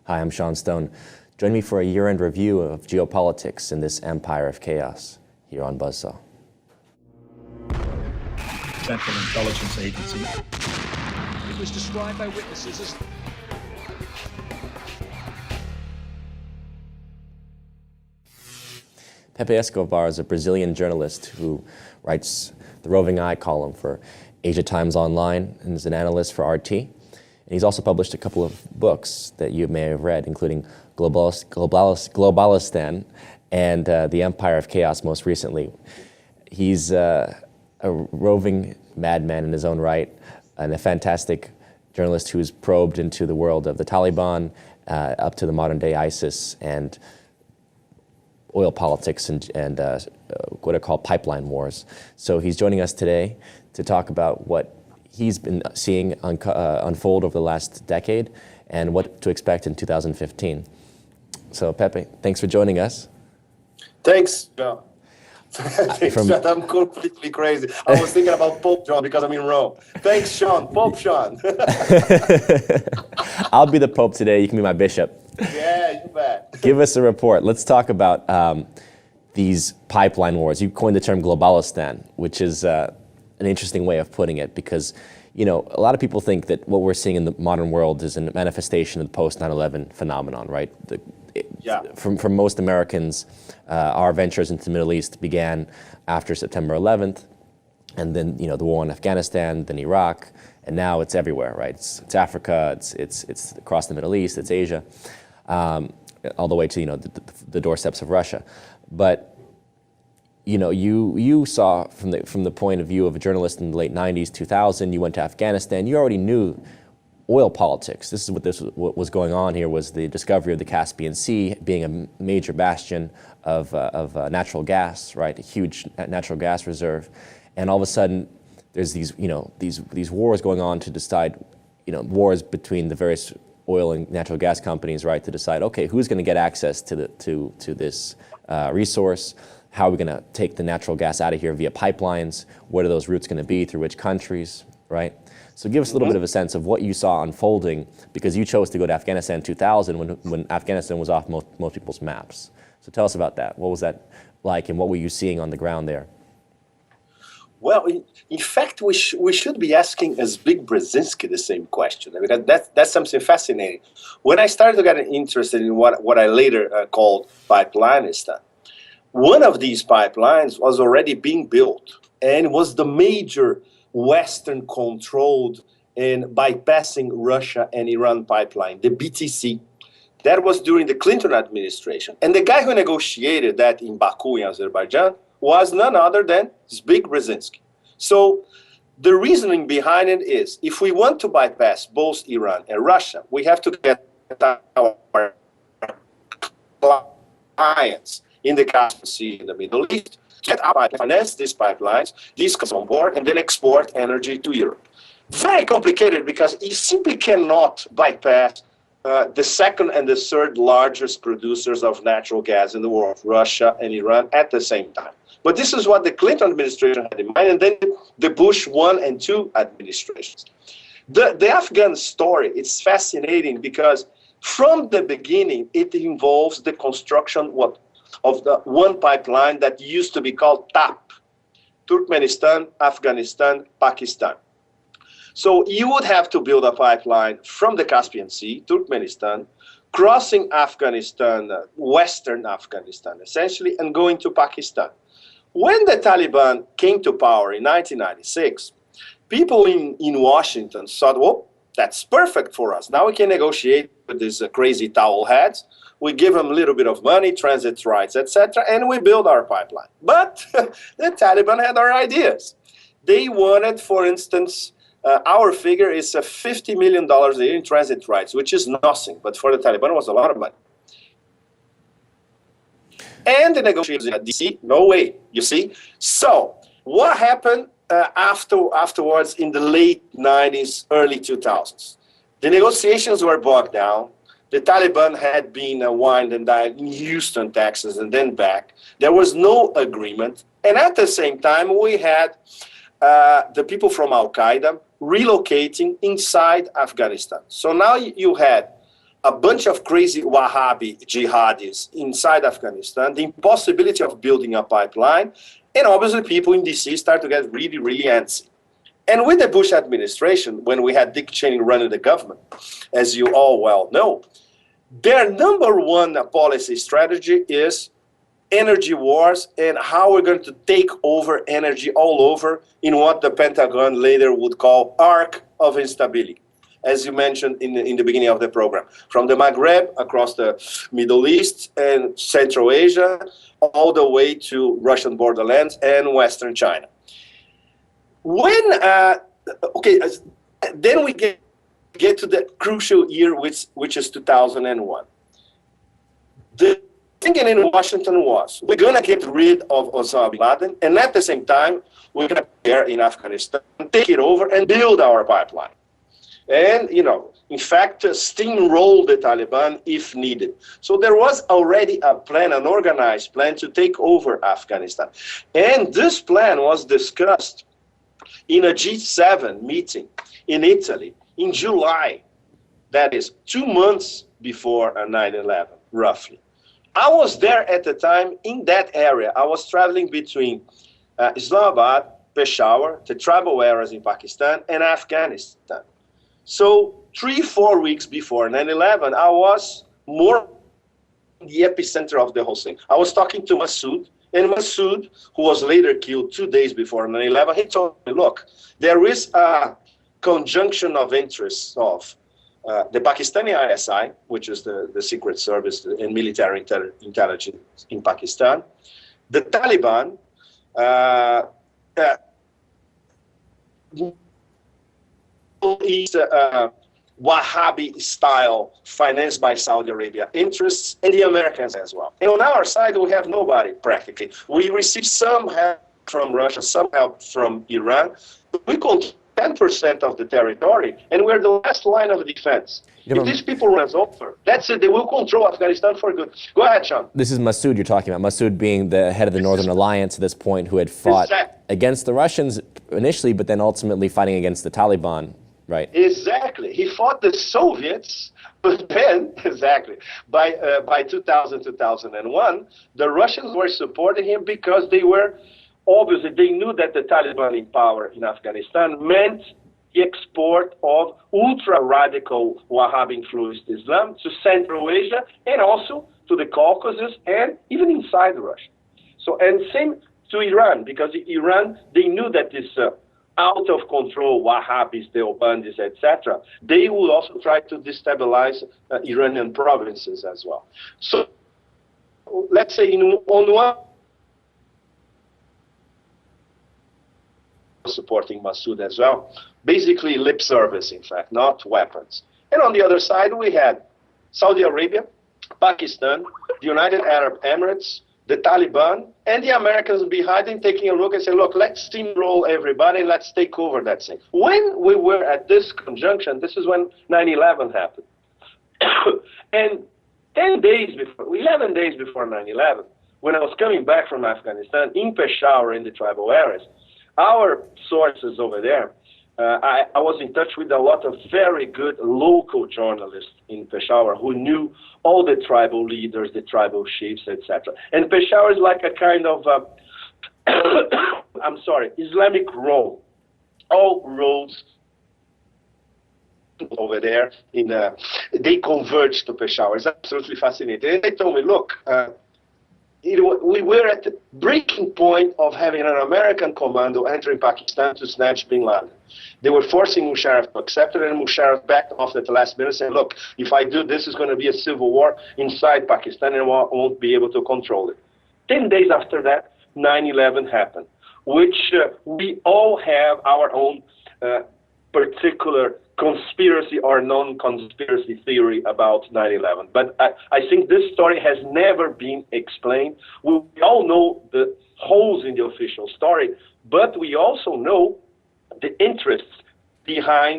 Hi, I'm Sean Stone. Join me for a year-end review of geopolitics in this empire of chaos here on Buzzsaw. Central Intelligence Agency. It was described by witnesses as... Pepe Escobar is a Brazilian journalist who writes the Roving Eye column for Asia Times Online and is an analyst for RT. And he's also published a couple of books that you may have read, including Globalistan and The Empire of Chaos most recently. He's a roving madman in his own right and a fantastic journalist who's probed into the world of the Taliban up to the modern day ISIS and oil politics and what are called pipeline wars. So he's joining us today to talk about what he's been seeing unfold over the last decade and what to expect in 2015. So Pepe, thanks for joining us. Thanks, John. Thanks, John. I'm completely crazy. I was thinking about Pope John because I'm in Rome. Thanks, Sean. Pope Sean. I'll be the Pope today. You can be my bishop. Yeah, you bet. Give us a report. Let's talk about these pipeline wars. You coined the term Globalistan, which is an interesting way of putting it because, you know, a lot of people think that what we're seeing in the modern world is a manifestation of the post 9/11 phenomenon, right? For most Americans, our ventures into the Middle East began after September 11th, and then, you know, the war in Afghanistan, then Iraq, and now it's everywhere, right? It's Africa, it's across the Middle East, it's Asia, all the way to, you know, the doorsteps of Russia. But, you know, you saw from the point of view of a journalist in the late 90s, 2000, you went to Afghanistan, you already knew oil politics. This is what was going on here, was the discovery of the Caspian Sea being a major bastion of natural gas, right? A huge natural gas reserve. And all of a sudden, there's these, you know, these wars going on to decide, you know, wars between the various oil and natural gas companies, right, to decide, okay, who's going to get access to this resource? How are we going to take the natural gas out of here via pipelines? What are those routes going to be, through which countries, right? So give us a little bit of a sense of what you saw unfolding, because you chose to go to Afghanistan in 2000 when Afghanistan was off most people's maps. So tell us about that. What was that like, and what were you seeing on the ground there? Well, in fact, we should be asking Zbigniew Brzezinski the same question, because that's something fascinating. When I started to get interested in what I later called Pipelineistan, one of these pipelines was already being built and was the major Western-controlled and bypassing Russia and Iran pipeline, the BTC. That was during the Clinton administration. And the guy who negotiated that in Baku, in Azerbaijan, was none other than Zbigniew Brzezinski. So the reasoning behind it is, if we want to bypass both Iran and Russia, we have to get our clients in the Caspian Sea in the Middle East, get up, finance these pipelines, these comes on board, and then export energy to Europe. Very complicated, because you simply cannot bypass the second and the third largest producers of natural gas in the world, Russia and Iran, at the same time. But this is what the Clinton administration had in mind, and then the Bush 1 and 2 administrations. The Afghan story, it's fascinating, because from the beginning, it involves the construction of the one pipeline that used to be called TAP, Turkmenistan, Afghanistan, Pakistan. So you would have to build a pipeline from the Caspian Sea, Turkmenistan, crossing Afghanistan, Western Afghanistan, essentially, and going to Pakistan. When the Taliban came to power in 1996, people in Washington thought, well, that's perfect for us. Now we can negotiate with these crazy towel heads. We give them a little bit of money, transit rights, etc., and we build our pipeline. But the Taliban had other ideas. They wanted, for instance, our figure is $50 million a year in transit rights, which is nothing, but for the Taliban it was a lot of money. And the negotiations in DC, no way, you see? So what happened afterwards in the late 90s, early 2000s? The negotiations were bogged down. The Taliban had been wined and dined in Houston, Texas, and then back. There was no agreement. And at the same time, we had the people from Al-Qaeda relocating inside Afghanistan. So now you had a bunch of crazy Wahhabi jihadis inside Afghanistan, the impossibility of building a pipeline, and obviously people in DC start to get really, really antsy. And with the Bush administration, when we had Dick Cheney running the government, as you all well know, their number one policy strategy is energy wars and how we're going to take over energy all over in what the Pentagon later would call arc of instability, as you mentioned in the beginning of the program, from the Maghreb across the Middle East and Central Asia, all the way to Russian borderlands and Western China. When, then we get to the crucial year, which is 2001. The thinking in Washington was, we're going to get rid of Osama bin Laden, and at the same time, we're going to prepare in Afghanistan, take it over, and build our pipeline. And, in fact, steamroll the Taliban if needed. So there was already a plan, an organized plan to take over Afghanistan. And this plan was discussed in a G7 meeting in Italy in July. That is 2 months before 9/11, roughly. I was there at the time in that area. I was traveling between Islamabad, Peshawar, the tribal areas in Pakistan, and Afghanistan. So 3-4 weeks before 9/11, I was more in the epicenter of the whole thing. I was talking to Masood, and Masood, who was later killed 2 days before 9/11, he told me, look, there is a conjunction of interests of the Pakistani ISI, which is the secret service and military intelligence in Pakistan, the Taliban, East Wahhabi style, financed by Saudi Arabia interests, and the Americans as well. And on our side, we have nobody practically. We receive some help from Russia, some help from Iran. We control 10% of the territory, and we're the last line of defense. If these people run us over, that's it. They will control Afghanistan for good. Go ahead, Sean. This is Masood you're talking about. Masood being the head of the Northern Alliance at this point, who had fought against the Russians initially, but then ultimately fighting against the Taliban, right? Exactly. He fought the Soviets, but then, by 2000, 2001, the Russians were supporting him because they knew that the Taliban in power in Afghanistan meant the export of ultra-radical Wahhabi-influenced Islam to Central Asia and also to the Caucasus and even inside Russia. So, and same to Iran, because Iran, they knew that this out-of-control Wahhabis, Deobandis, etc., they would also try to destabilize Iranian provinces as well. So, let's say on one supporting Masood as well, basically lip service, in fact, not weapons. And on the other side, we had Saudi Arabia, Pakistan, the United Arab Emirates, the Taliban, and the Americans behind them taking a look and saying, look, let's steamroll everybody, let's take over that thing. When we were at this conjunction, this is when 9/11 happened. And 11 days before 9/11, when I was coming back from Afghanistan, in Peshawar, in the tribal areas, our sources over there, I was in touch with a lot of very good local journalists in Peshawar who knew all the tribal leaders, the tribal chiefs, etc. And Peshawar is like a kind of, Islamic Rome. All roads over there, they converge to Peshawar. It's absolutely fascinating. And they told me, look, we were at the breaking point of having an American commando entering Pakistan to snatch bin Laden. They were forcing Musharraf to accept it, and Musharraf backed off at the last minute saying, look, if I do this, it's going to be a civil war inside Pakistan and I won't be able to control it. 10 days after that, 9/11 happened, which we all have our own particular conspiracy or non-conspiracy theory about 9/11. But I think this story has never been explained. We all know the holes in the official story, but we also know the interests behind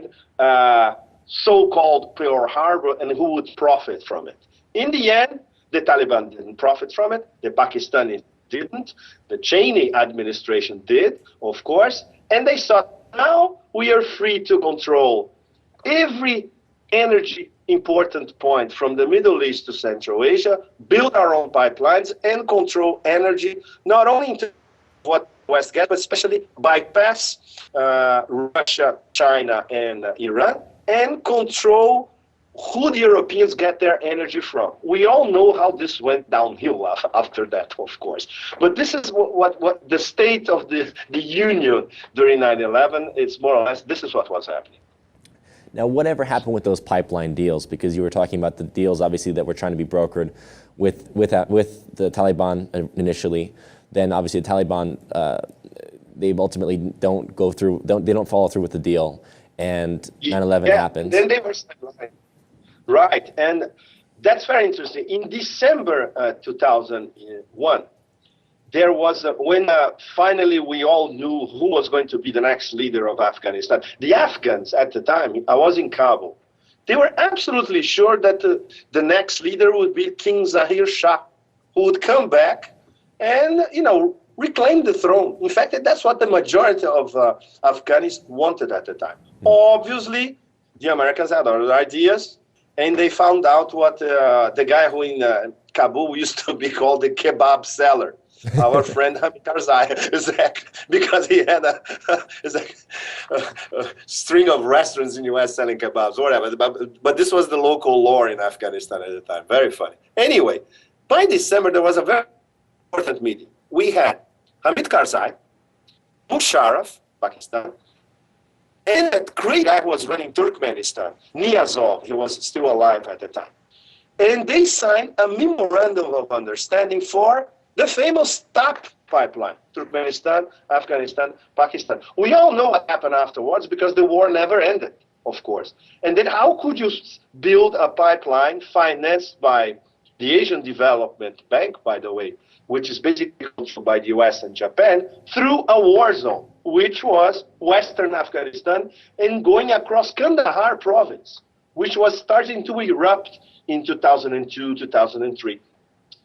so-called Pearl Harbor and who would profit from it. In the end, the Taliban didn't profit from it. The Pakistanis didn't. The Cheney administration did, of course. And they thought, now we are free to control every energy important point from the Middle East to Central Asia, build our own pipelines and control energy, not only into what West gets, but especially bypass Russia, China, and Iran, and control who the Europeans get their energy from. We all know how this went downhill after that, of course. But this is what the state of the union during 9/11, it's more or less, this is what was happening. Now, whatever happened with those pipeline deals? Because you were talking about the deals, obviously, that were trying to be brokered with the Taliban initially. Then, obviously, the Taliban, they ultimately don't follow through with the deal, and 9/11 happens. Then they were right, and that's very interesting. In December 2001, there was when finally we all knew who was going to be the next leader of Afghanistan. The Afghans at the time, I was in Kabul, they were absolutely sure that the next leader would be King Zahir Shah, who would come back and, reclaim the throne. In fact, that's what the majority of Afghans wanted at the time. Obviously, the Americans had other ideas, and they found out what the guy who in Kabul used to be called the kebab seller, our friend Hamid Karzai, because he had a string of restaurants in the U.S. selling kebabs, whatever. But this was the local lore in Afghanistan at the time. Very funny. Anyway, by December, there was a very important meeting. We had Hamid Karzai, Musharraf, Pakistan, and that great guy who was running Turkmenistan, Niyazov, he was still alive at the time. And they signed a memorandum of understanding for the famous TAP pipeline, Turkmenistan, Afghanistan, Pakistan. We all know what happened afterwards because the war never ended, of course. And then how could you build a pipeline financed by the Asian Development Bank, by the way, which is basically controlled by the US and Japan, through a war zone, which was Western Afghanistan, and going across Kandahar province, which was starting to erupt in 2002, 2003.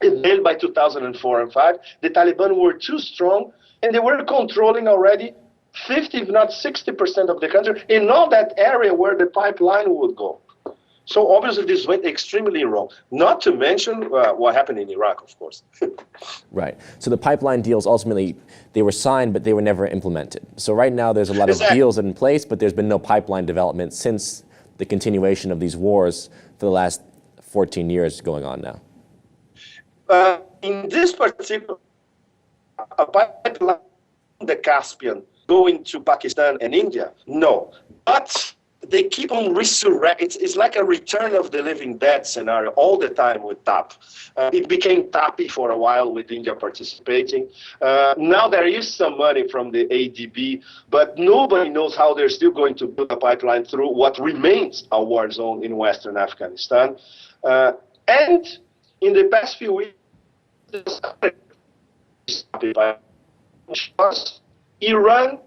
And then by 2004 and 5, the Taliban were too strong, and they were controlling already 50, if not 60% of the country, in all that area where the pipeline would go. So obviously this went extremely wrong, not to mention what happened in Iraq, of course. Right. So the pipeline deals, ultimately, they were signed, but they were never implemented. So right now there's a lot of deals in place, but there's been no pipeline development since the continuation of these wars for the last 14 years going on now. In this particular pipeline, the Caspian, going to Pakistan and India, no. But they keep on resurrecting. It's like a return of the living dead scenario all the time with TAP. It became TAPI for a while with India participating. Now there is some money from the ADB, but nobody knows how they're still going to build a pipeline through what remains a war zone in Western Afghanistan. And in the past few weeks, Iran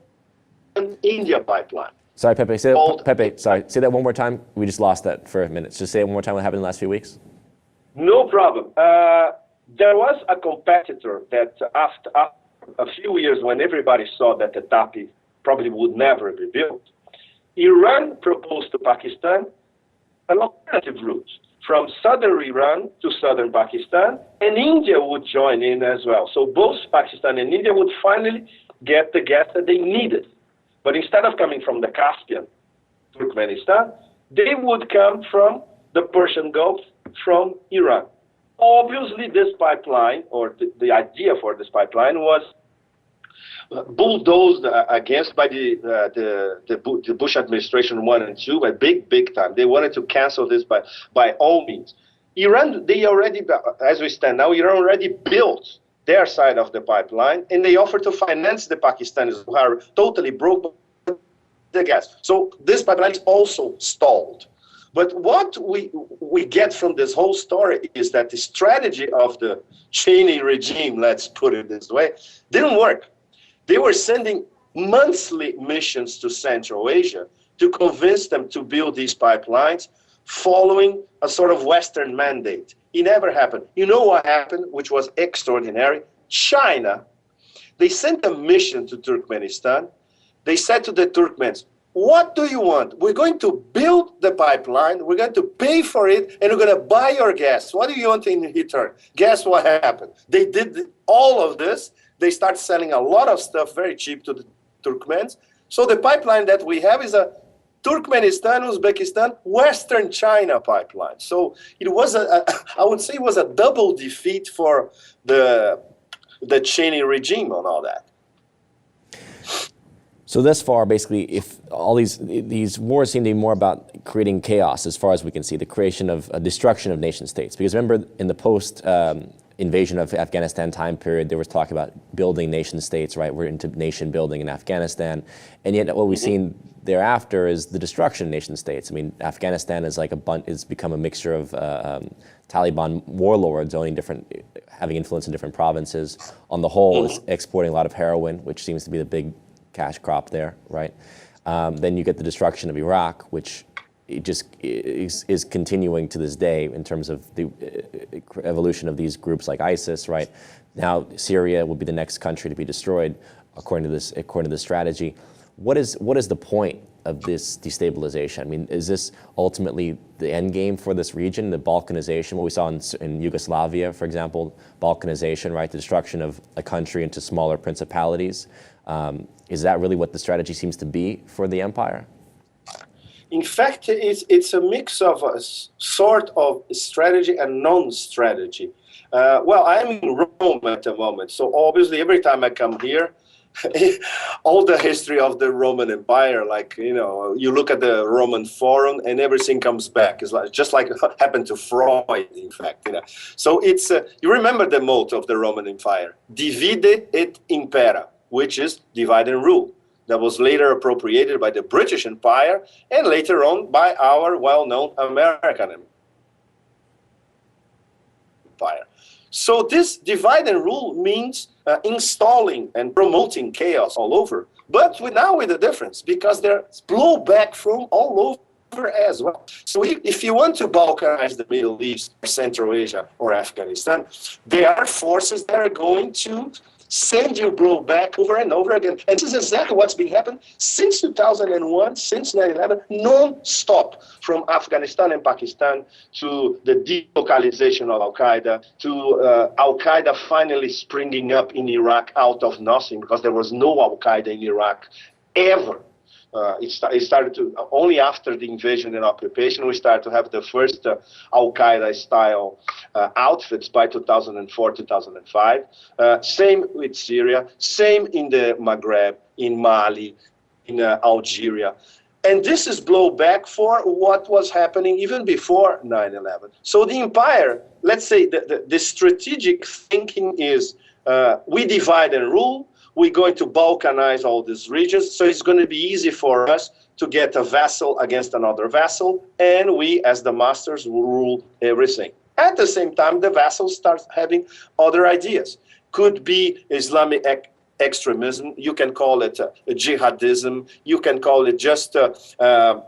and India pipeline. Sorry, Pepe. Say that one more time. We just lost that for a minute. Just say it one more time. What happened in the last few weeks? No problem. There was a competitor that after a few years, when everybody saw that the TAPI probably would never be built, Iran proposed to Pakistan an alternative route from southern Iran to southern Pakistan, and India would join in as well. So both Pakistan and India would finally get the gas that they needed. But instead of coming from the Caspian, Turkmenistan, they would come from the Persian Gulf, from Iran. Obviously, this pipeline, or the idea for this pipeline, was bulldozed against by the Bush administration 1 and 2 by big time. They wanted to cancel this by all means. Iran, they already, as we stand now, Iran already built their side of the pipeline, and they offered to finance the Pakistanis who are totally broke the gas. So this pipeline is also stalled. But what we get from this whole story is that the strategy of the Cheney regime, let's put it this way, didn't work. They were sending monthly missions to Central Asia to convince them to build these pipelines following a sort of Western mandate. It never happened. You know what happened, which was extraordinary? China, they sent a mission to Turkmenistan. They said to the Turkmens, what do you want? We're going to build the pipeline, we're going to pay for it, and we're going to buy your gas. What do you want in return? Guess what happened? They did all of this. They start selling a lot of stuff very cheap to the Turkmens. So the pipeline that we have is a Turkmenistan, Uzbekistan, Western China pipeline. So it was I would say it was a double defeat for the Cheney regime on all that. So thus far, basically, if all these wars seem to be more about creating chaos, as far as we can see, the creation of a destruction of nation states. Because remember, in the post invasion of Afghanistan time period, there was talk about building nation states, right? We're into nation building in Afghanistan, and yet what we've seen thereafter is the destruction of nation states. I mean, Afghanistan is like it's become a mixture of Taliban warlords having influence in different provinces. On the whole, it's exporting a lot of heroin, which seems to be the big cash crop there, right? Then you get the destruction of Iraq, which it just is continuing to this day in terms of the evolution of these groups like ISIS, right? Now Syria will be the next country to be destroyed, according to this strategy. What is the point of this destabilization? I mean, is this ultimately the end game for this region, the balkanization, what we saw in Yugoslavia, for example, balkanization, right? The destruction of a country into smaller principalities. Is that really what the strategy seems to be for the empire? In fact, it's a mix of a sort of strategy and non-strategy. Well, I'm in Rome at the moment, so obviously every time I come here, all the history of the Roman Empire, like, you look at the Roman Forum and everything comes back. It's just like what happened to Freud, in fact. So it's, you remember the motto of the Roman Empire, divide et impera, which is divide and rule. That was later appropriated by the British Empire and later on by our well-known American Empire. So this divide and rule means installing and promoting chaos all over, but now with a difference, because there's blowback from all over as well. So if you want to balkanize the Middle East, Central Asia, or Afghanistan, there are forces that are going to send you blowback over and over again. And this is exactly what's been happening since 2001, since 9/11, non-stop, from Afghanistan and Pakistan to the delocalization of Al-Qaeda, to Al-Qaeda finally springing up in Iraq out of nothing, because there was no Al-Qaeda in Iraq ever. It started to, only after the invasion and occupation, we started to have the first Al-Qaeda style outfits by 2004, 2005. Same with Syria, same in the Maghreb, in Mali, in Algeria. And this is blowback for what was happening even before 9/11. So the empire, let's say the strategic thinking is we divide and rule. We're going to balkanize all these regions, so it's going to be easy for us to get a vassal against another vassal, and we, as the masters, will rule everything. At the same time, the vassals start having other ideas. Could be Islamic extremism, you can call it jihadism, you can call it just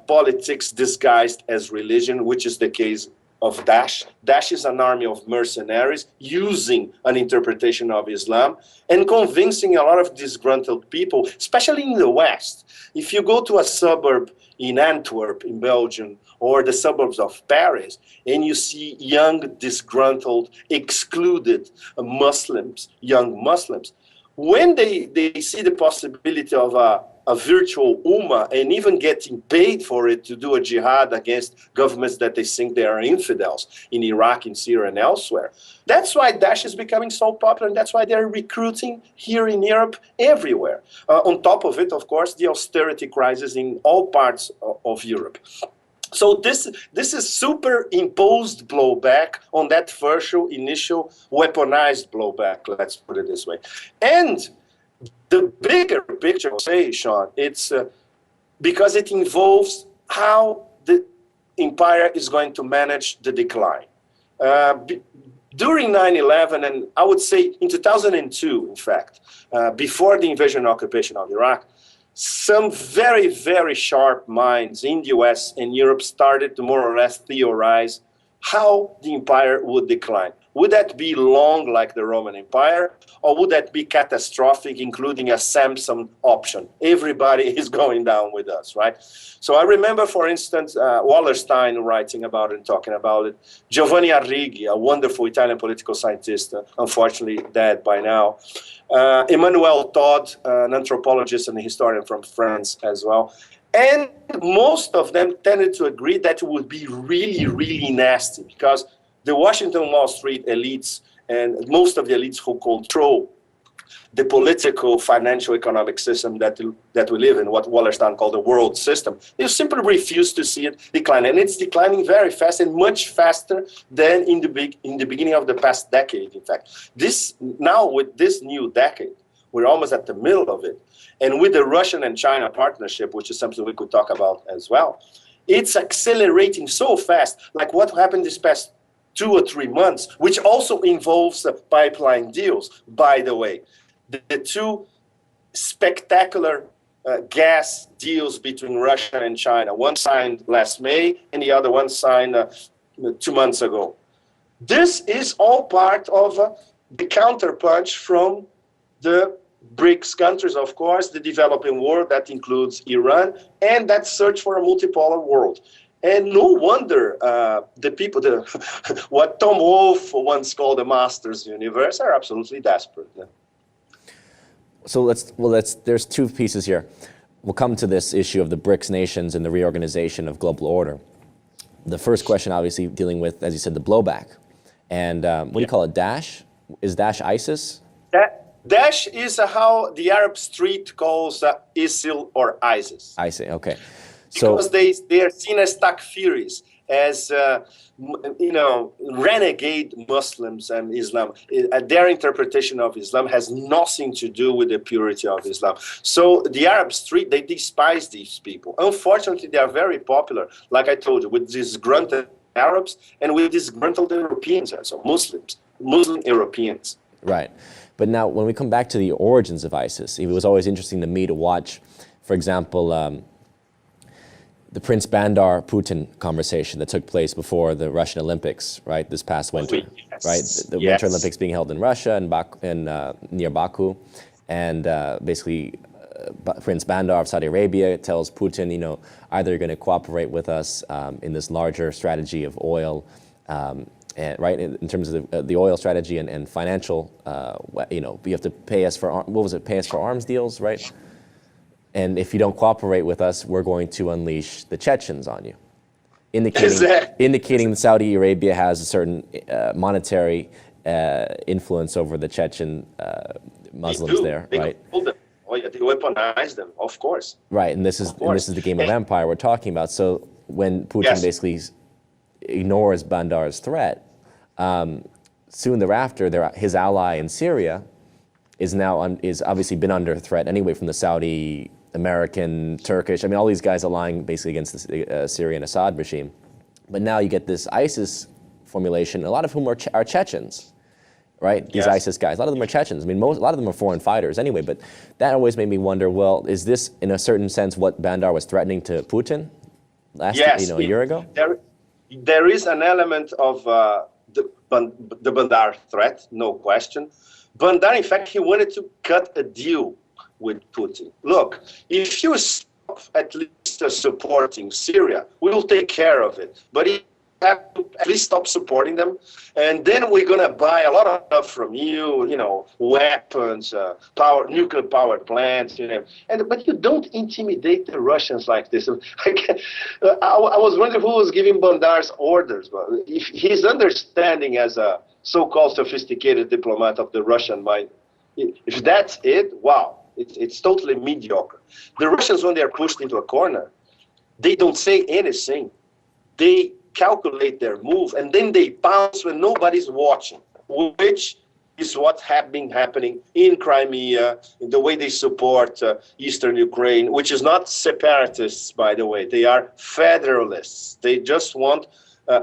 politics disguised as religion, which is the case of Daesh. Daesh is an army of mercenaries using an interpretation of Islam and convincing a lot of disgruntled people, especially in the West. If you go to a suburb in Antwerp, in Belgium, or the suburbs of Paris, and you see young, disgruntled, excluded Muslims, young Muslims, when they see the possibility of a virtual ummah and even getting paid for it to do a jihad against governments that they think they are infidels in Iraq, in Syria, and elsewhere. That's why Daesh is becoming so popular, and that's why they're recruiting here in Europe everywhere. On top of it, of course, the austerity crisis in all parts of Europe. So this is superimposed blowback on that first initial weaponized blowback, let's put it this way. And the bigger picture, I'll say, Sean, it's because it involves how the empire is going to manage the decline. During 9/11, and I would say in 2002, in fact, before the invasion and occupation of Iraq, some very, very sharp minds in the US and Europe started to more or less theorize how the empire would decline. Would that be long like the Roman Empire, or would that be catastrophic, including a Samson option? Everybody is going down with us, right? So I remember, for instance, Wallerstein writing about it and talking about it. Giovanni Arrighi, a wonderful Italian political scientist, unfortunately dead by now. Emmanuel Todd, an anthropologist and a historian from France as well. And most of them tended to agree that it would be really, really nasty, because the Washington Wall Street elites and most of the elites who control the political, financial, economic system that we live in, what Wallerstein called the world system, they simply refuse to see it decline. And it's declining very fast, and much faster than in the beginning of the past decade, in fact. Now, with this new decade, we're almost at the middle of it. And with the Russian and China partnership, which is something we could talk about as well, it's accelerating so fast, like what happened this past 2 or 3 months, which also involves pipeline deals, by the way. The two spectacular gas deals between Russia and China, one signed last May and the other one signed 2 months ago. This is all part of the counterpunch from the BRICS countries, of course, the developing world, that includes Iran, and that search for a multipolar world. And no wonder the people, what Tom Wolfe once called the master's universe, are absolutely desperate. Yeah. So there's two pieces here. We'll come to this issue of the BRICS nations and the reorganization of global order. The first question, obviously, dealing with, as you said, the blowback. And what do you call it, Daesh? Is Daesh ISIS? Daesh is how the Arab street calls ISIL or ISIS. I see, okay. So, because they are seen as takfiris, as renegade Muslims and Islam. Their interpretation of Islam has nothing to do with the purity of Islam. So the Arab street, they despise these people. Unfortunately, they are very popular, like I told you, with disgruntled Arabs and with disgruntled Europeans, so Muslim Europeans. Right. But now, when we come back to the origins of ISIS, it was always interesting to me to watch, for example, the Prince Bandar Putin conversation that took place before the Russian Olympics, right, this past winter, yes. right? The Winter Olympics being held in Russia and near Baku, and basically Prince Bandar of Saudi Arabia tells Putin, either you're going to cooperate with us in this larger strategy of oil, and, right, in terms of the oil strategy and financial, you have to pay us for, pay us for arms deals, right? And if you don't cooperate with us, we're going to unleash the Chechens on you, indicating that Saudi Arabia has a certain monetary influence over the Chechen Muslims there, right? Oh yeah, they weaponize them, of course. Right, and this is the game of empire we're talking about. So when Putin basically ignores Bandar's threat, soon thereafter, his ally in Syria is obviously been under threat anyway from the Saudi, American, Turkish. I mean, all these guys allying basically against the Syrian Assad regime. But now you get this ISIS formulation, a lot of whom are Chechens, right? These ISIS guys, a lot of them are Chechens. I mean, a lot of them are foreign fighters anyway. But that always made me wonder, well, is this in a certain sense what Bandar was threatening to Putin a year ago? There is an element of the Bandar threat, no question. Bandar, in fact, he wanted to cut a deal with Putin. Look, if you stop at least supporting Syria, we'll take care of it. But you have to at least stop supporting them, and then we're going to buy a lot of stuff from you, weapons, nuclear power plants, but you don't intimidate the Russians like this. I was wondering who was giving Bandar's orders. But if his understanding as a so-called sophisticated diplomat of the Russian mind, if that's it, wow, it's totally mediocre. The Russians, when they're pushed into a corner, they don't say anything. They calculate their move, and then they pounce when nobody's watching, which is what has been happening in Crimea, in the way they support Eastern Ukraine, which is not separatists, by the way. They are federalists. They just want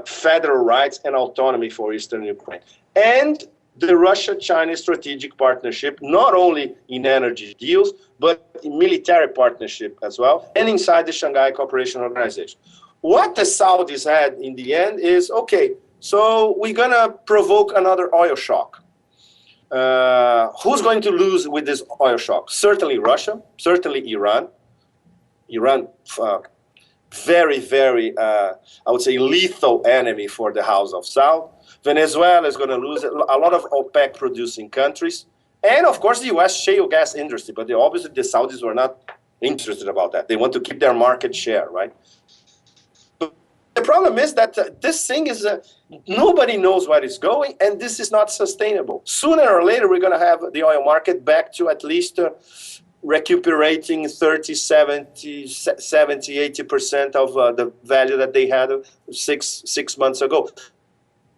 federal rights and autonomy for Eastern Ukraine. And the Russia-China strategic partnership, not only in energy deals, but in military partnership as well, and inside the Shanghai Cooperation Organization. What the Saudis had in the end is, okay, So we're going to provoke another oil shock. Who's going to lose with this oil shock? Certainly Russia, certainly Iran. Iran, very, very, I would say, lethal enemy for the House of Saud. Venezuela is going to lose a lot of OPEC producing countries. And of course, the US shale gas industry. But obviously, the Saudis were not interested about that. They want to keep their market share, right? But the problem is that this thing is, nobody knows where it's going, and this is not sustainable. Sooner or later, we're going to have the oil market back to at least recuperating 30, 70, 80% of the value that they had six months ago.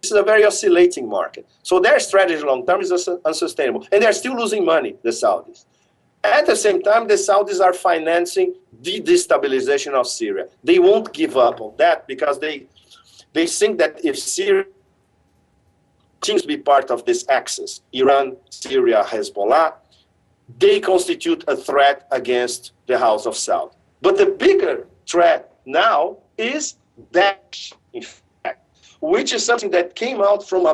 This is a very oscillating market. So their strategy long-term is unsustainable. And they're still losing money, the Saudis. At the same time, the Saudis are financing the destabilization of Syria. They won't give up on that because they think that if Syria seems to be part of this axis, Iran, Syria, Hezbollah, they constitute a threat against the House of Saud. But the bigger threat now is Daesh, in fact, which is something that came out from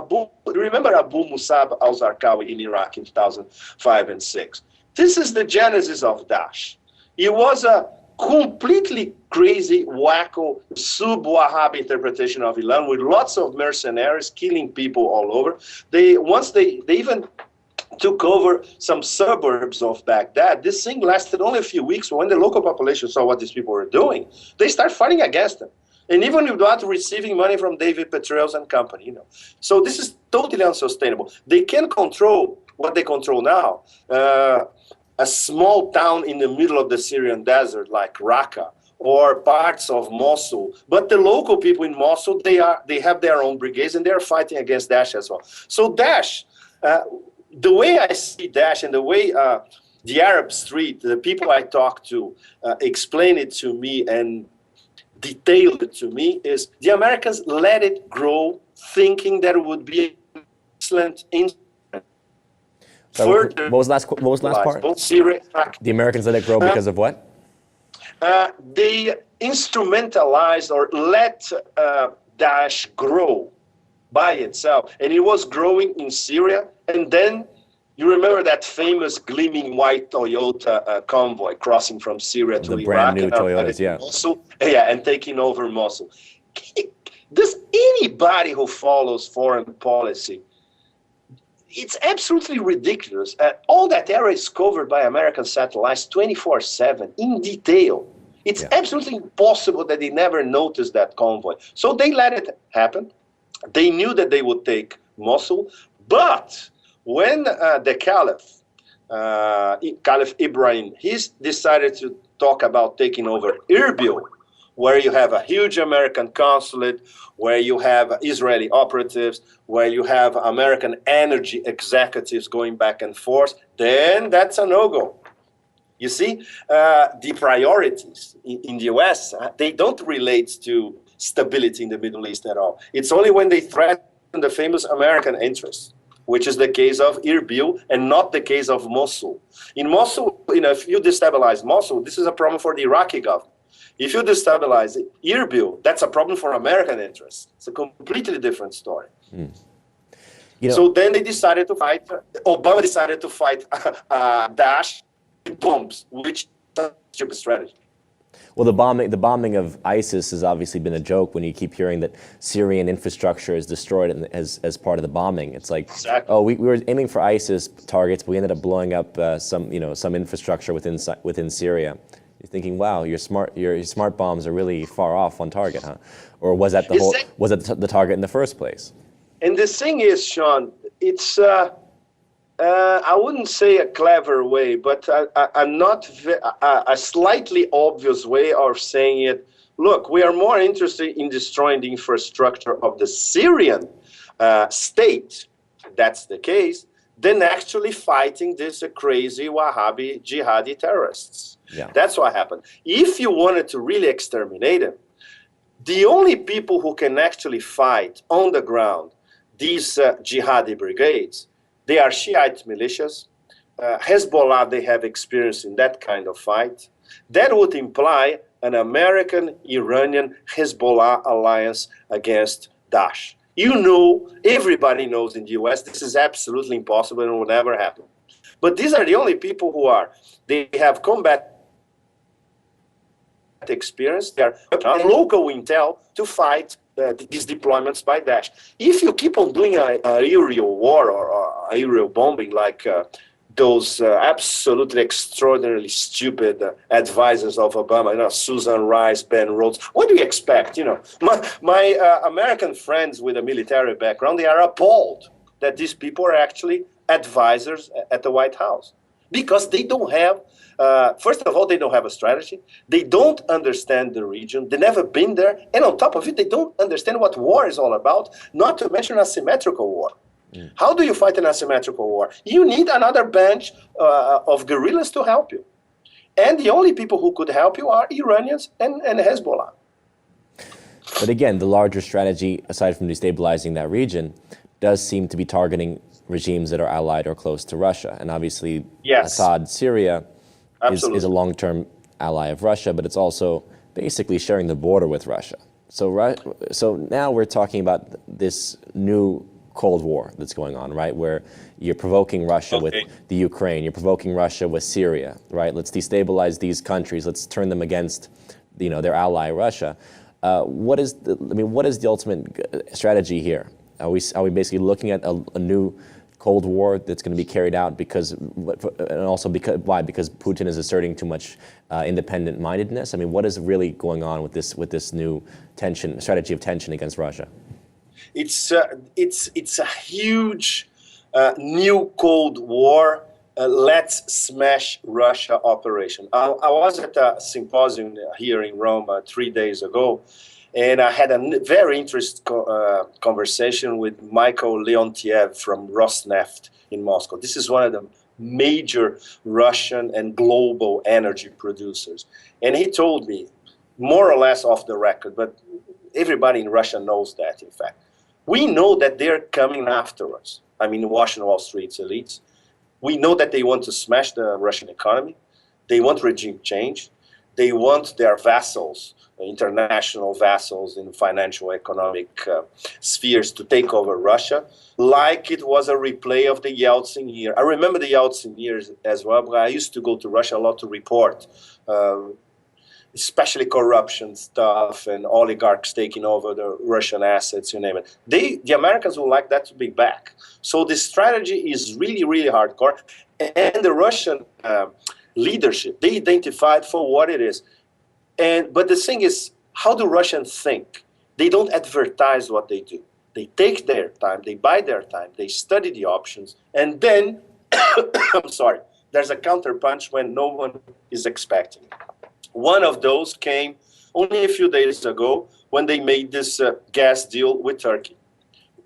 remember Abu Musab al-Zarqawi in Iraq in 2005 and 6. This is the genesis of Daesh. It was a completely crazy, wacko, sub-Wahhabi interpretation of Islam with lots of mercenaries killing people all over. They even took over some suburbs of Baghdad. This thing lasted only a few weeks. When the local population saw what these people were doing, they started fighting against them. And even without receiving money from David Petraeus and company, So this is totally unsustainable. They can control what they control now. A small town in the middle of the Syrian desert like Raqqa or parts of Mosul. But the local people in Mosul, they have their own brigades and they're fighting against Daesh as well. So Daesh, the way I see Daesh and the way the Arab Street, the people I talk to, explain it to me and detail it to me is the Americans let it grow thinking that it would be an excellent instrument. So what was the last part? Both Syria, the Americans let it grow because of what? They instrumentalized or let Daesh grow by itself. And it was growing in Syria. And then you remember that famous gleaming white Toyota convoy crossing from Syria to Iraq. The brand new Toyotas, yeah. Mosul, and taking over Mosul. Does anybody who follows foreign policy, it's absolutely ridiculous. All that area is covered by American satellites 24/7 in detail. It's absolutely impossible that they never noticed that convoy. So they let it happen. They knew that they would take Mosul, but when the Caliph Ibrahim, he's decided to talk about taking over Erbil, where you have a huge American consulate, where you have Israeli operatives, where you have American energy executives going back and forth, then that's a no-go. You see, the priorities in the US, they don't relate to stability in the Middle East at all. It's only when they threaten the famous American interests, which is the case of Erbil and not the case of Mosul. In Mosul, if you destabilize Mosul, this is a problem for the Iraqi government. If you destabilize Erbil, that's a problem for American interests. It's a completely different story. So then they decided to fight, Obama decided to fight Daesh with bombs, which is a stupid strategy. Well, the bombing of ISIS has obviously been a joke when you keep hearing that Syrian infrastructure is destroyed as part of the bombing. It's like, exactly. we were aiming for ISIS targets, but we ended up blowing up some infrastructure within Syria. You're thinking, wow, your smart bombs are really far off on target, huh? Or was that the target in the first place? And the thing is, Sean, it's I wouldn't say a clever way, but a slightly obvious way of saying it. Look, we are more interested in destroying the infrastructure of the Syrian state, that's the case, than actually fighting these crazy Wahhabi jihadi terrorists. Yeah. That's what happened. If you wanted to really exterminate them, the only people who can actually fight on the ground these jihadi brigades, they are Shiite militias. Hezbollah, they have experience in that kind of fight. That would imply an American-Iranian Hezbollah alliance against Daesh. You know, everybody knows in the US this is absolutely impossible and will never happen. But these are the only people who are. They have combat experience. They are local intel to fight these deployments by Daesh. If you keep on doing a aerial war or aerial bombing like those absolutely extraordinarily stupid advisors of Obama, Susan Rice, Ben Rhodes, what do you expect? My American friends with a military background, they are appalled that these people are actually advisors at the White House because they don't have, first of all, they don't have a strategy. They don't understand the region. They've never been there. And on top of it, they don't understand what war is all about, not to mention asymmetrical war. How do you fight an asymmetrical war? You need another bench of guerrillas to help you. And the only people who could help you are Iranians and Hezbollah. But again, the larger strategy, aside from destabilizing that region, does seem to be targeting regimes that are allied or close to Russia. And obviously, yes, Assad, Syria is a long-term ally of Russia, but it's also basically sharing the border with Russia. So now we're talking about this new Cold War that's going on, right? Where you're provoking Russia with the Ukraine, you're provoking Russia with Syria, right? Let's destabilize these countries. Let's turn them against, their ally Russia. What is the ultimate strategy here? Are we basically looking at a new Cold War that's going to be carried out because Putin is asserting too much independent-mindedness? I mean, what is really going on with this new strategy of tension against Russia? It's a huge new Cold War. Let's smash Russia operation. I was at a symposium here in Rome 3 days ago, and I had a very interesting conversation with Michael Leontiev from Rosneft in Moscow. This is one of the major Russian and global energy producers. And he told me, more or less off the record, but everybody in Russia knows that, in fact. We know that they're coming after us. I mean, Washington, Wall Street's elites. We know that they want to smash the Russian economy. They want regime change. They want their vassals, international vassals in financial, economic spheres to take over Russia, like it was a replay of the Yeltsin year. I remember the Yeltsin years as well, but I used to go to Russia a lot to report, especially corruption stuff and oligarchs taking over the Russian assets, you name it. The Americans would like that to be back. So the strategy is really, really hardcore. And the Russian leadership, they identified for what it is. But the thing is, how do Russians think? They don't advertise what they do. They take their time, they buy their time, they study the options, and then, I'm sorry, there's a counterpunch when no one is expecting it. One of those came only a few days ago when they made this gas deal with Turkey,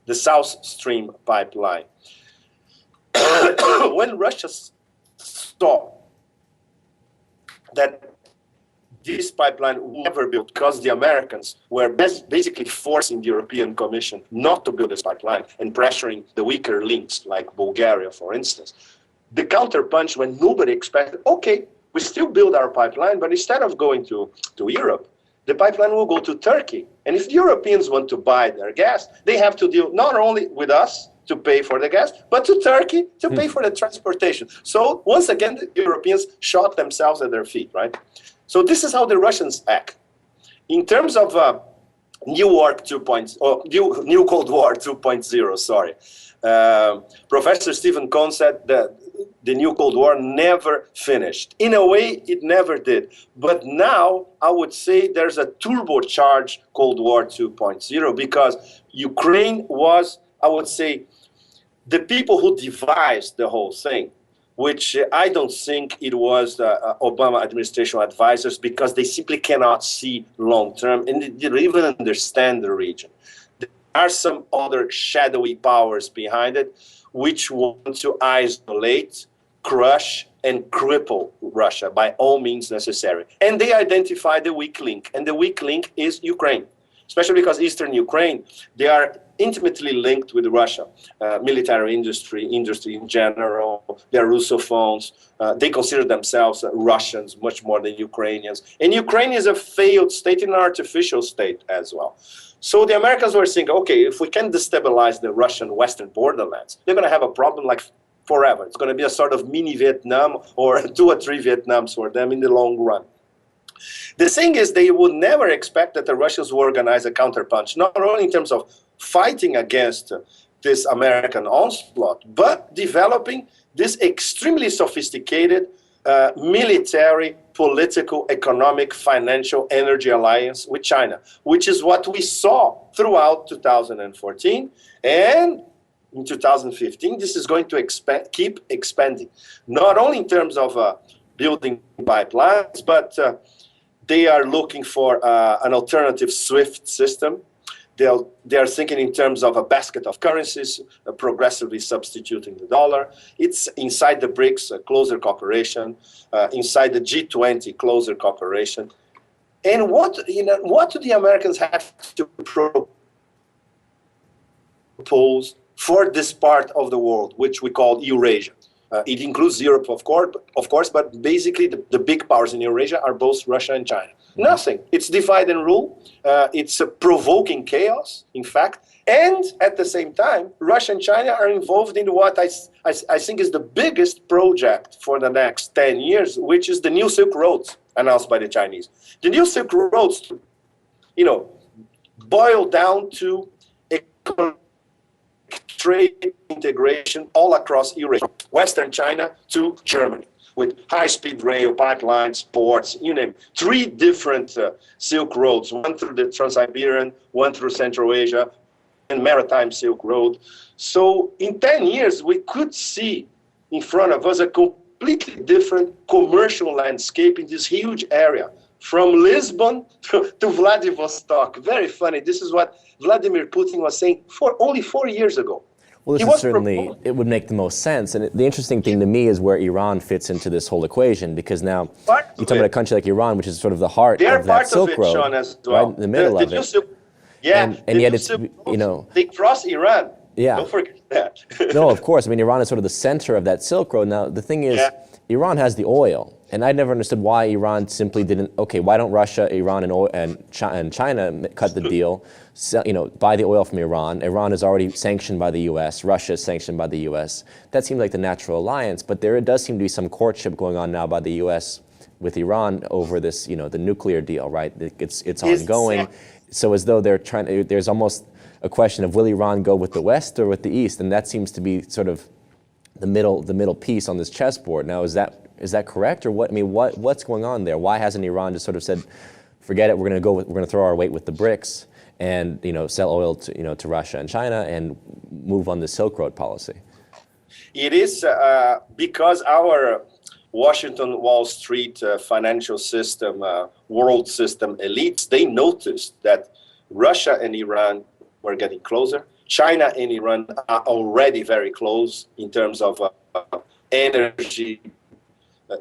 the South Stream pipeline. When Russia saw that this pipeline would never built because the Americans were basically forcing the European Commission not to build this pipeline and pressuring the weaker links like Bulgaria, for instance. The counterpunch when nobody expected, okay, we still build our pipeline, but instead of going to Europe, the pipeline will go to Turkey. And if the Europeans want to buy their gas, they have to deal not only with us to pay for the gas, but to Turkey to pay for the transportation. So once again, the Europeans shot themselves at their feet, right? So this is how the Russians act. In terms of New Cold War 2.0, sorry. Professor Stephen Cohn said that the new Cold War never finished. In a way, it never did. But now, I would say there's a turbocharged Cold War 2.0 because Ukraine was, I would say, the people who devised the whole thing, which I don't think it was the Obama administration advisors because they simply cannot see long-term and they don't even understand the region. There are some other shadowy powers behind it which want to isolate, crush, and cripple Russia by all means necessary. And they identify the weak link, and the weak link is Ukraine. especially because Eastern Ukraine, they are intimately linked with Russia, military industry in general. They're Russophones. They consider themselves Russians much more than Ukrainians. And Ukraine is a failed state, an artificial state as well. So the Americans were thinking, okay, if we can destabilize the Russian western borderlands, they're going to have a problem like forever. It's going to be a sort of mini Vietnam or 2 or 3 Vietnams for them in the long run. The thing is, they would never expect that the Russians will organize a counterpunch, not only in terms of fighting against this American onslaught, but developing this extremely sophisticated military, political, economic, financial, energy alliance with China, which is what we saw throughout 2014. And in 2015, this is going to keep expanding, not only in terms of building pipelines, but they are looking for an alternative SWIFT system. They are thinking in terms of a basket of currencies, progressively substituting the dollar. It's inside the BRICS, a closer cooperation, inside the G20, closer cooperation. And what do the Americans have to propose for this part of the world, which we call Eurasia? It includes Europe, of course, but basically the big powers in Eurasia are both Russia and China. Nothing. It's divide and rule. It's provoking chaos, in fact. And at the same time, Russia and China are involved in what I think is the biggest project for the next 10 years, which is the new Silk Roads announced by the Chinese. The new Silk Roads, boil down to trade integration all across Eurasia, Western China to Germany, with high-speed rail, pipelines, ports, you name it. 3 different Silk Roads, one through the Trans-Siberian, one through Central Asia, and Maritime Silk Road. So in 10 years, we could see in front of us a completely different commercial landscape in this huge area, from Lisbon to Vladivostok. Very funny. This is what Vladimir Putin was saying only 4 years ago. Well, this is certainly, it would make the most sense. And the interesting thing to me is where Iran fits into this whole equation, because now you talk about a country like Iran, which is sort of the heart of that Silk Road, Sean, as well. Right in the middle of it. And yet it's, they cross Iran. Yeah. Don't forget that. No, of course. I mean, Iran is sort of the center of that Silk Road. Now, the thing is, Iran has the oil. And I never understood why Iran simply didn't, okay, why don't Russia, Iran, and China cut the deal, buy the oil from Iran? Iran is already sanctioned by the U.S. Russia is sanctioned by the U.S. That seemed like the natural alliance, but there does seem to be some courtship going on now by the U.S. with Iran over this, the nuclear deal, right? It's ongoing. So as though they're there's almost a question of, will Iran go with the West or with the East? And that seems to be sort of the middle piece on this chessboard. Now, is that correct, or what? I mean, what's going on there? Why hasn't Iran just sort of said, forget it, we're going to throw our weight with the BRICS and sell oil to Russia and China and move on the Silk Road policy? It is because our Washington, Wall Street financial system, world system elites, they noticed that Russia and Iran were getting closer. China and Iran are already very close in terms of energy.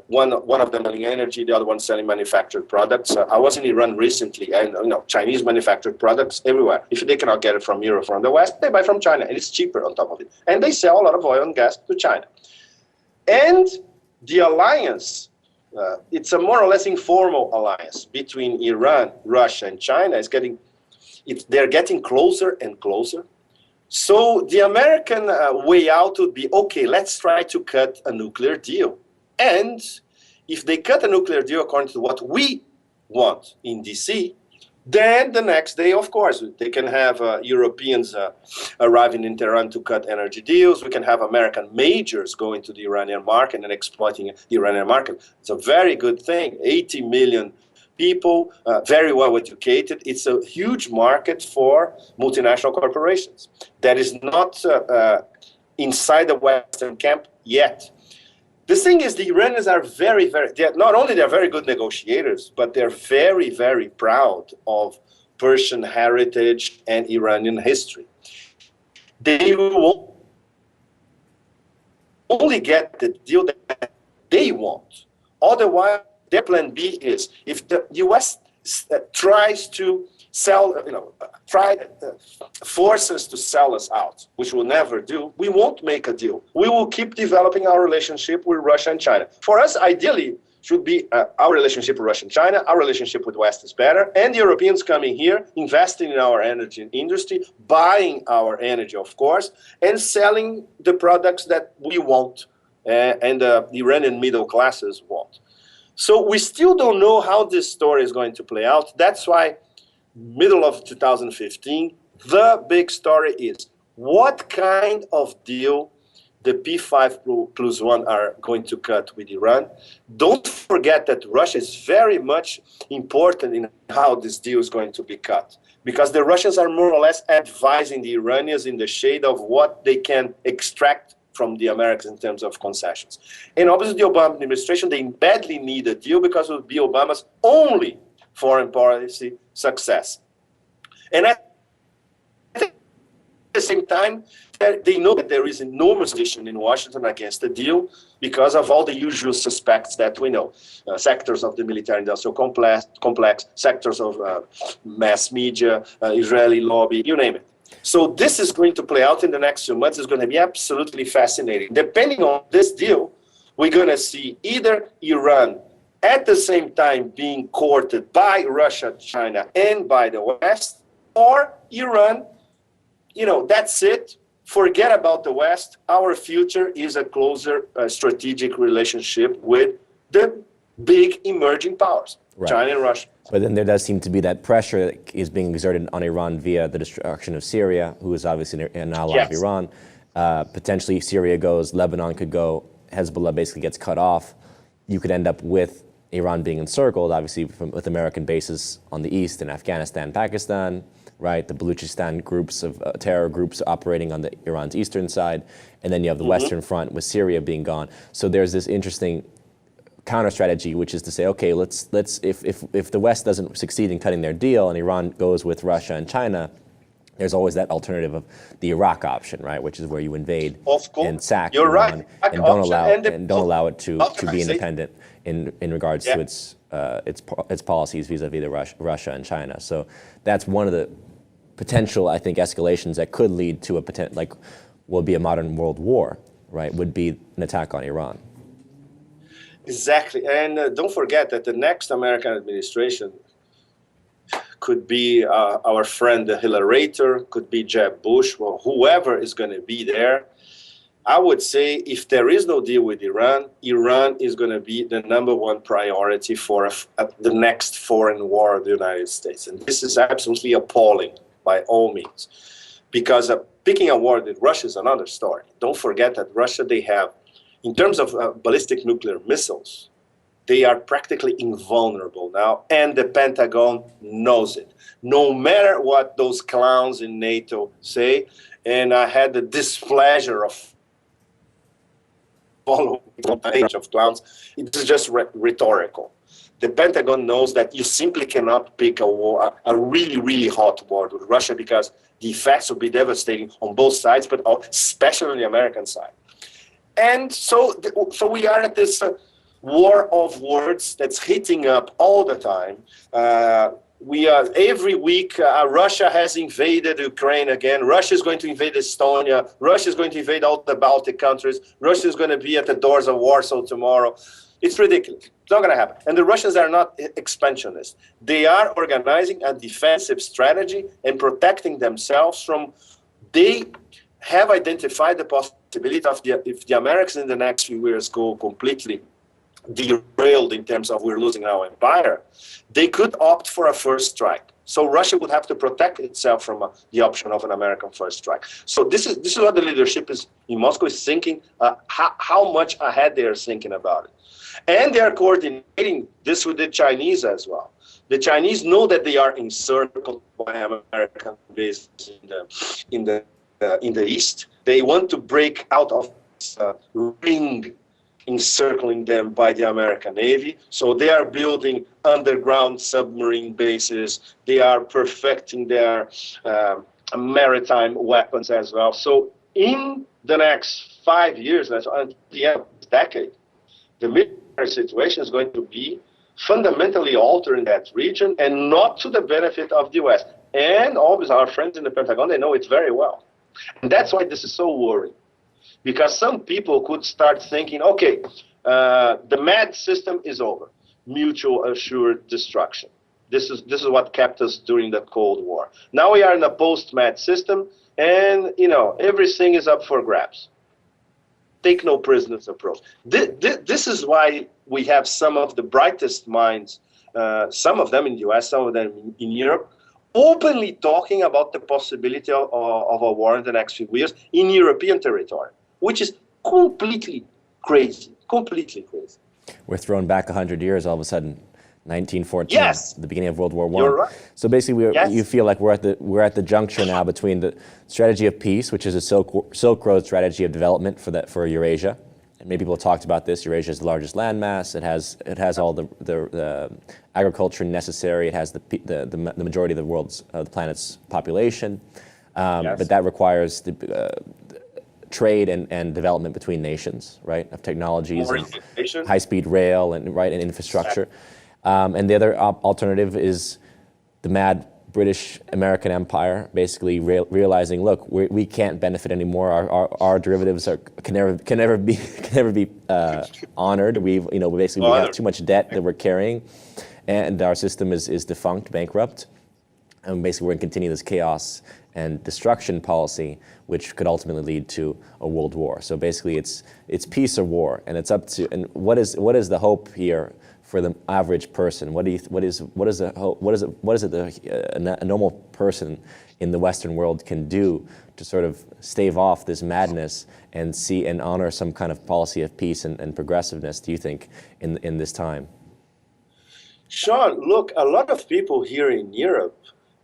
One of them selling energy, the other one selling manufactured products. I was in Iran recently, and Chinese manufactured products everywhere. If they cannot get it from Europe, from the West, they buy from China, and it's cheaper on top of it. And they sell a lot of oil and gas to China. And the alliance, it's a more or less informal alliance between Iran, Russia, and China. They're getting closer and closer. So the American way out would be, okay, let's try to cut a nuclear deal. And if they cut a nuclear deal according to what we want in DC, then the next day, of course, they can have Europeans arriving in Tehran to cut energy deals. We can have American majors going to the Iranian market and exploiting the Iranian market. It's a very good thing. 80 million people, very well educated. It's a huge market for multinational corporations that is not inside the Western camp yet. The thing is, the Iranians are not only they're very good negotiators, but they're very, very proud of Persian heritage and Iranian history. They will only get the deal that they want. Otherwise, their plan B is, if the U.S. tries to force us to sell us out, which we'll never do, we won't make a deal. We will keep developing our relationship with Russia and China. For us, ideally, should be our relationship with Russia and China, our relationship with the West is better, and the Europeans coming here, investing in our energy industry, buying our energy, of course, and selling the products that we want and the Iranian middle classes want. So we still don't know how this story is going to play out. That's why middle of 2015, the big story is what kind of deal the P5+1 are going to cut with Iran. Don't forget that Russia is very much important in how this deal is going to be cut, because the Russians are more or less advising the Iranians in the shade of what they can extract from the Americans in terms of concessions. And obviously the Obama administration, they badly need a deal because it would be Obama's only foreign policy success. And at the same time, they know that there is enormous opposition in Washington against the deal because of all the usual suspects that we know. Sectors of the military-industrial complex, sectors of mass media, Israeli lobby, you name it. So this is going to play out in the next few months. It's going to be absolutely fascinating. Depending on this deal, we're going to see either Iran at the same time being courted by Russia, China, and by the West, or Iran, that's it. Forget about the West. Our future is a closer strategic relationship with the big emerging powers, right. China and Russia. But then there does seem to be that pressure that is being exerted on Iran via the destruction of Syria, who is obviously an ally of Iran. Potentially, if Syria goes, Lebanon could go, Hezbollah basically gets cut off. You could end up with Iran being encircled, obviously, with American bases on the east in Afghanistan, Pakistan, right? The Baluchistan groups of terror groups operating on Iran's eastern side, and then you have the Western Front with Syria being gone. So there's this interesting counter strategy, which is to say, okay, let's if the West doesn't succeed in cutting their deal and Iran goes with Russia and China, there's always that alternative of the Iraq option, right, which is where you invade and sack Iran and don't allow it to be independent in regards to its policies vis-a-vis Russia and China. So that's one of the potential, I think, escalations that could lead to will be a modern world war, right? Would be an attack on Iran. Exactly, and don't forget that the next American administration could be our friend the Hillarator, could be Jeb Bush, or whoever is going to be there. I would say if there is no deal with Iran, Iran is going to be the #1 priority for the next foreign war of the United States. And this is absolutely appalling by all means, because picking a war with Russia is another story. Don't forget that Russia, they have, in terms of ballistic nuclear missiles, they are practically invulnerable now, and the Pentagon knows it. No matter what those clowns in NATO say, and I had the displeasure of following the page of clowns, it's just rhetorical. The Pentagon knows that you simply cannot pick a war, a really, really hot war with Russia, because the effects will be devastating on both sides, but especially on the American side. And so we are at this war of words that's heating up all the time. We are every week. Russia has invaded Ukraine again. Russia is going to invade Estonia. Russia is going to invade all the Baltic countries. Russia is going to be at the doors of Warsaw tomorrow. It's ridiculous. It's not going to happen. And the Russians are not expansionists. They are organizing a defensive strategy and protecting themselves from. They have identified the possibility of if the Americans in the next few years go completely derailed in terms of we're losing our empire, they could opt for a first strike. So Russia would have to protect itself from the option of an American first strike. So this is what the leadership is in Moscow is thinking, how much ahead they are thinking about it. And they are coordinating this with the Chinese as well. The Chinese know that they are encircled by American bases in the east. They want to break out of this ring encircling them by the American Navy. So they are building underground submarine bases. They are perfecting their maritime weapons as well. So in the next 5 years, until the end of this decade, the military situation is going to be fundamentally altering that region and not to the benefit of the US. And always our friends in the Pentagon, they know it very well. And that's why this is so worrying. Because some people could start thinking, okay, the MAD system is over, mutual assured destruction. This is what kept us during the Cold War. Now we are in a post-MAD system, and everything is up for grabs. Take no prisoners approach. This is why we have some of the brightest minds, some of them in the US, some of them in Europe, openly talking about the possibility of a war in the next few years in European territory, which is completely crazy, completely crazy. We're thrown back 100 years all of a sudden. 1914, yes, the beginning of World War I. You're right. So basically, Yes. you feel like we're at the juncture now between the strategy of peace, which is a Silk Road strategy of development for Eurasia. And many people have talked about this. Eurasia is the largest landmass. It has all the agriculture necessary. It has the majority of the planet's population. Yes. But that requires trade and development between nations, right? Of technologies, More and integration. high-speed rail, and infrastructure. And the other alternative is the mad British American Empire, basically realizing, look, we can't benefit anymore. Our derivatives can never be honored. We have too much debt that we're carrying, and our system is defunct, bankrupt, and basically we're going to continue this chaos and destruction policy, which could ultimately lead to a world war. So basically, it's peace or war, and it's up to. And what is the hope here for the average person? What is a normal person in the Western world can do to sort of stave off this madness and see and honor some kind of policy of peace and progressiveness, do you think, in this time? Sean, look, a lot of people here in Europe,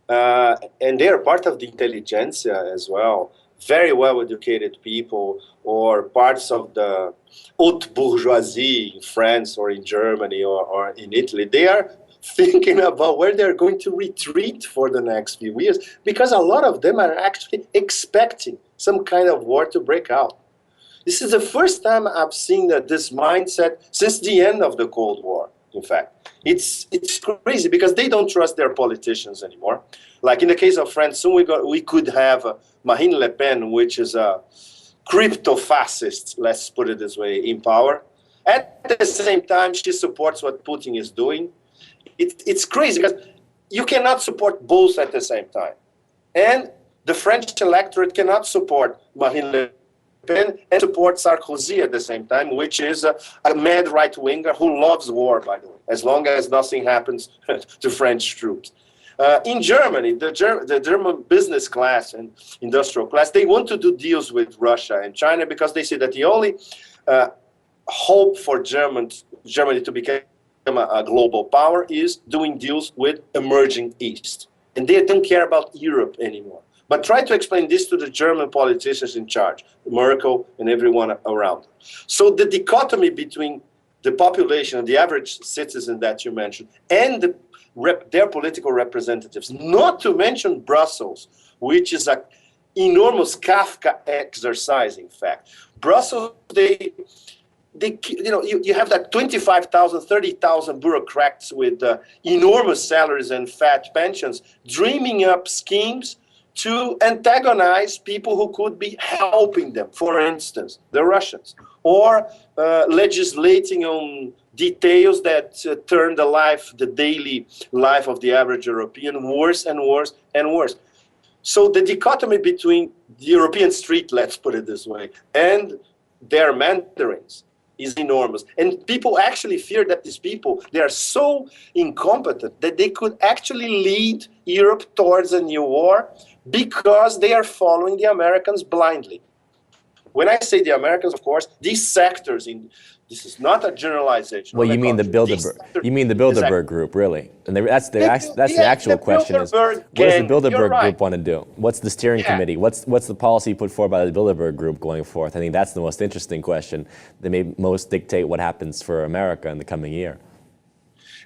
and they are part of the intelligentsia as well, very well-educated people, or parts of the haute bourgeoisie in France or in Germany or in Italy, they are thinking about where they're going to retreat for the next few years, because a lot of them are actually expecting some kind of war to break out. This is the first time I've seen this mindset since the end of the Cold War, in fact. It's crazy because they don't trust their politicians anymore. Like in the case of France, soon we could have Marine Le Pen, which is a crypto-fascist, let's put it this way, in power. At the same time, she supports what Putin is doing. It's crazy because you cannot support both at the same time. And the French electorate cannot support Marine Le Pen and support Sarkozy at the same time, which is a mad right-winger who loves war, by the way, as long as nothing happens to French troops. In Germany, the German business class and industrial class, they want to do deals with Russia and China because they see that the only hope for Germany to become a global power is doing deals with emerging East. And they don't care about Europe anymore. But try to explain this to the German politicians in charge, Merkel and everyone around. So the dichotomy between the population, the average citizen that you mentioned, and their political representatives, not to mention Brussels, which is an enormous Kafka exercise, in fact. Brussels, you have that 25,000, 30,000 bureaucrats with enormous salaries and fat pensions dreaming up schemes to antagonize people who could be helping them, for instance, the Russians, or legislating on details that turn the daily life of the average European worse and worse and worse. So the dichotomy between the European street, let's put it this way, and their mandarins is enormous. And people actually fear that these people, they are so incompetent that they could actually lead Europe towards a new war because they are following the Americans blindly. When I say the Americans, of course, these sectors this is not a generalization. Well, you mean the Bilderberg group, really? And that's the actual question: is what does the Bilderberg group want to do? What's the steering committee? What's the policy put forward by the Bilderberg group going forth? I think that's the most interesting question that may most dictate what happens for America in the coming year.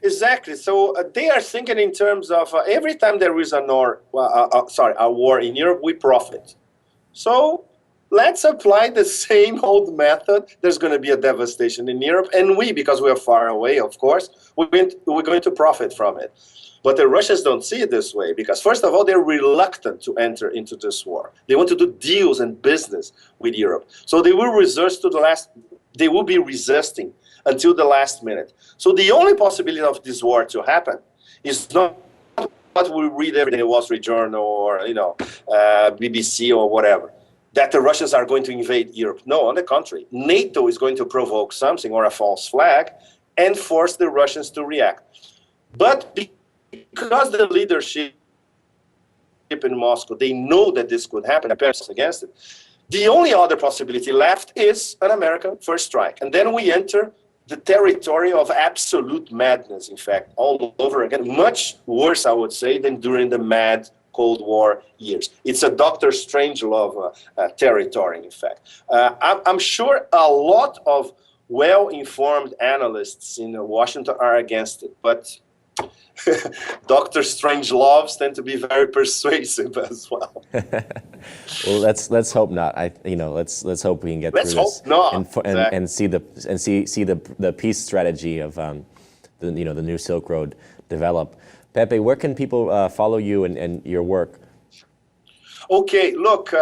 Exactly. So they are thinking in terms of every time there is a war in Europe, we profit. So let's apply the same old method. There's going to be a devastation in Europe, and we, because we are far away, of course, we're going to profit from it. But the Russians don't see it this way because, first of all, they're reluctant to enter into this war. They want to do deals and business with Europe. So they will resist to the last. They will be resisting until the last minute. So the only possibility of this war to happen is not what we read every day in the Wall Street Journal or BBC or whatever, that the Russians are going to invade Europe. No, on the contrary, NATO is going to provoke something or a false flag and force the Russians to react. But because the leadership in Moscow, they know that this could happen, and Paris is against it, the only other possibility left is an American first strike. And then we enter the territory of absolute madness, in fact, all over again. Much worse, I would say, than during the mad Cold War years. It's a Dr. Strangelove territory, in fact. I'm sure a lot of well-informed analysts in Washington are against it, but Dr. Strangeloves tend to be very persuasive as well. Well, let's hope not. Let's hope we can get through this and see the peace strategy of the new Silk Road develop. Pepe, where can people follow you and your work? Okay, look,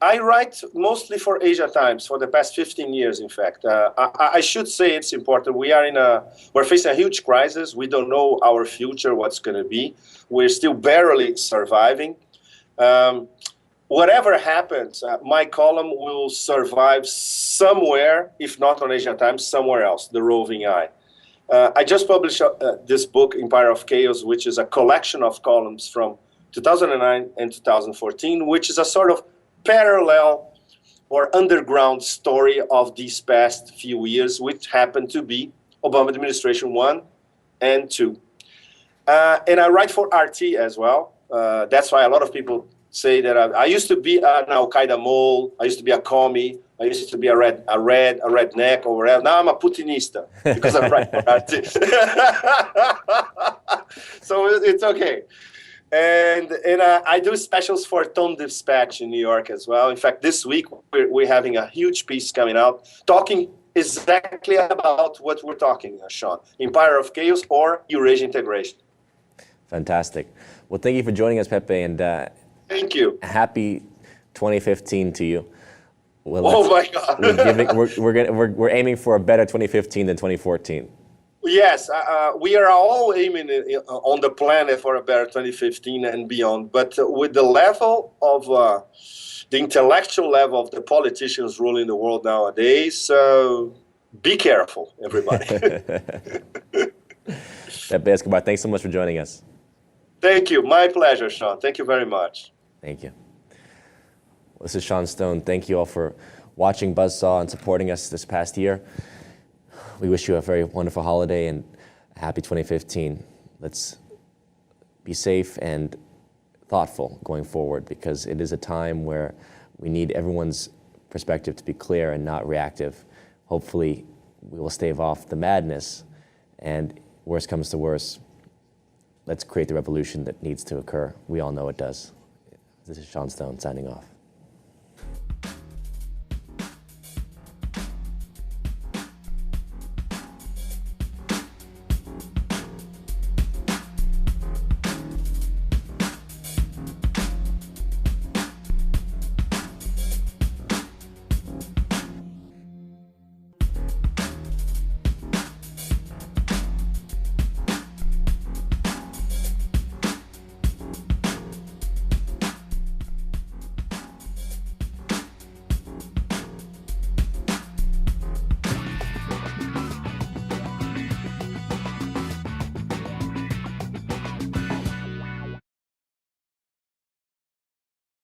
I write mostly for Asia Times for the past 15 years, in fact. I should say it's important. We're facing a huge crisis. We don't know our future, what's going to be. We're still barely surviving. Whatever happens, my column will survive somewhere, if not on Asia Times, somewhere else, The Roving Eye. I just published this book, Empire of Chaos, which is a collection of columns from 2009 and 2014, which is a sort of parallel or underground story of these past few years, which happened to be Obama administration 1 and 2. And I write for RT as well. That's why a lot of people say that I used to be an Al-Qaeda mole, I used to be a commie, I used to be a redneck or whatever. Now I'm a Putinista because I write for RT. So it's okay. And I do specials for Tone Dispatch in New York as well. In fact, this week we're having a huge piece coming out talking exactly about what we're talking, Sean. Empire of Chaos or Eurasia integration. Fantastic. Well, thank you for joining us, Pepe, and thank you. Happy 2015 to you. Well, oh my God! We're aiming for a better 2015 than 2014. Yes, we are all aiming on the planet for a better 2015 and beyond. But with the level of the intellectual level of the politicians ruling the world nowadays, be careful, everybody. Pepe Escobar, thanks so much for joining us. Thank you. My pleasure, Sean. Thank you very much. Thank you. Well, this is Sean Stone. Thank you all for watching Buzzsaw and supporting us this past year. We wish you a very wonderful holiday and a happy 2015. Let's be safe and thoughtful going forward because it is a time where we need everyone's perspective to be clear and not reactive. Hopefully, we will stave off the madness, and worst comes to worst, let's create the revolution that needs to occur. We all know it does. This is Sean Stone signing off.